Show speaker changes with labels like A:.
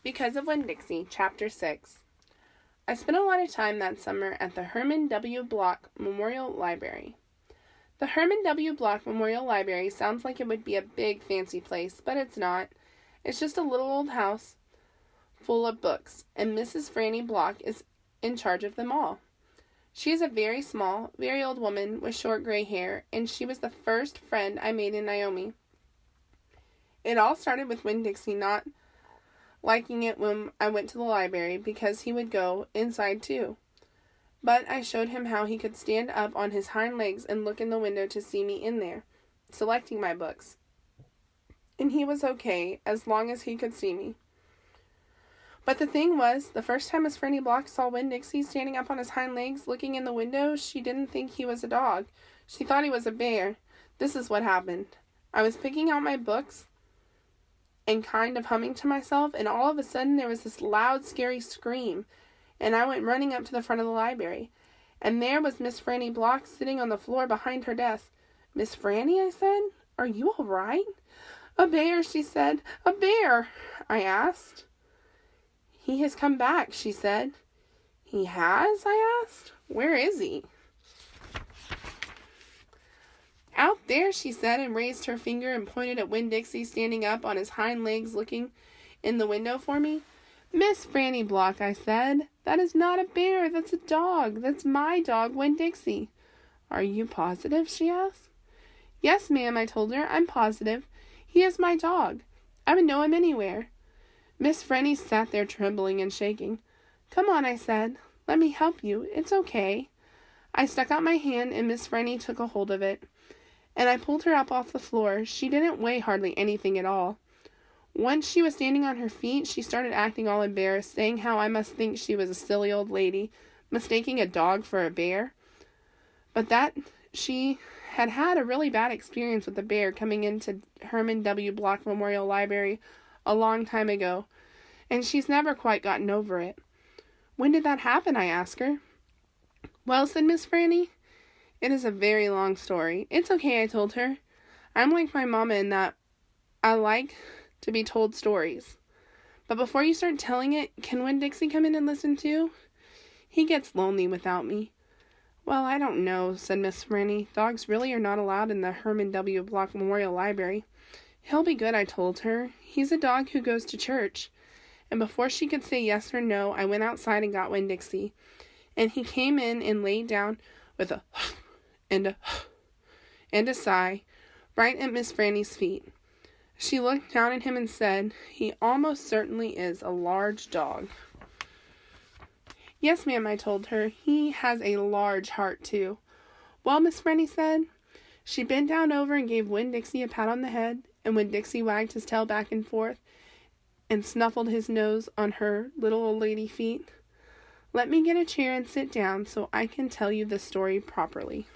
A: Because of Winn-Dixie, Ch.6. I spent a lot of time that summer at the Herman W. Block Memorial Library. The Herman W. Block Memorial Library sounds like it would be a big, fancy place, but it's not. It's just a little old house full of books, and Mrs. Franny Block is in charge of them all. She is a very small, very old woman with short gray hair, and she was the first friend I made in Naomi. It all started with Winn-Dixie not liking it when I went to the library because he would go inside too. But I showed him how he could stand up on his hind legs and look in the window to see me in there, selecting my books. And he was okay as long as he could see me. But the thing was, the first time Miss Franny Block saw Winn-Dixie standing up on his hind legs looking in the window, she didn't think he was a dog. She thought he was a bear. This is what happened. I was picking out my books and kind of humming to myself, and all of a sudden there was this loud, scary scream, and I went running up to the front of the library. And there was Miss Franny Block sitting on the floor behind her desk. "Miss Franny," I said, "are you all right?" "A bear," she said. "A bear," I asked. "He has come back," she said. "He has?" I asked. "Where is he?" "Out there," she said, and raised her finger and pointed at Winn-Dixie standing up on his hind legs looking in the window for me. "Miss Franny Block," I said, "that is not a bear, that's a dog. That's my dog, Winn-Dixie." "Are you positive?" she asked. "Yes, ma'am," I told her. "I'm positive. He is my dog. I would know him anywhere." Miss Franny sat there trembling and shaking. "Come on," I said. "Let me help you. It's okay." I stuck out my hand, and Miss Franny took a hold of it, and I pulled her up off the floor. She didn't weigh hardly anything at all. Once she was standing on her feet, she started acting all embarrassed, saying how I must think she was a silly old lady, mistaking a dog for a bear, but that she had had a really bad experience with a bear coming into Herman W. Block Memorial Library a long time ago, and she's never quite gotten over it. "When did that happen?" I asked her. "Well," said Miss Franny, "it is a very long story." "It's okay," I told her. "I'm like my mama in that I like to be told stories. But before you start telling it, can Winn-Dixie come in and listen too? He gets lonely without me." "Well, I don't know," said Miss Franny. "Dogs really are not allowed in the Herman W. Block Memorial Library." "He'll be good," I told her. "He's a dog who goes to church." And before she could say yes or no, I went outside and got Winn-Dixie. And he came in and laid down with a and a sigh right at Miss Franny's feet. She looked down at him and said, "He almost certainly is a large dog." "Yes, ma'am," I told her. "He has a large heart, too." "Well," Miss Franny said. She bent down over and gave Winn-Dixie a pat on the head, and Winn-Dixie wagged his tail back and forth and snuffled his nose on her little old lady feet. "Let me get a chair and sit down so I can tell you the story properly."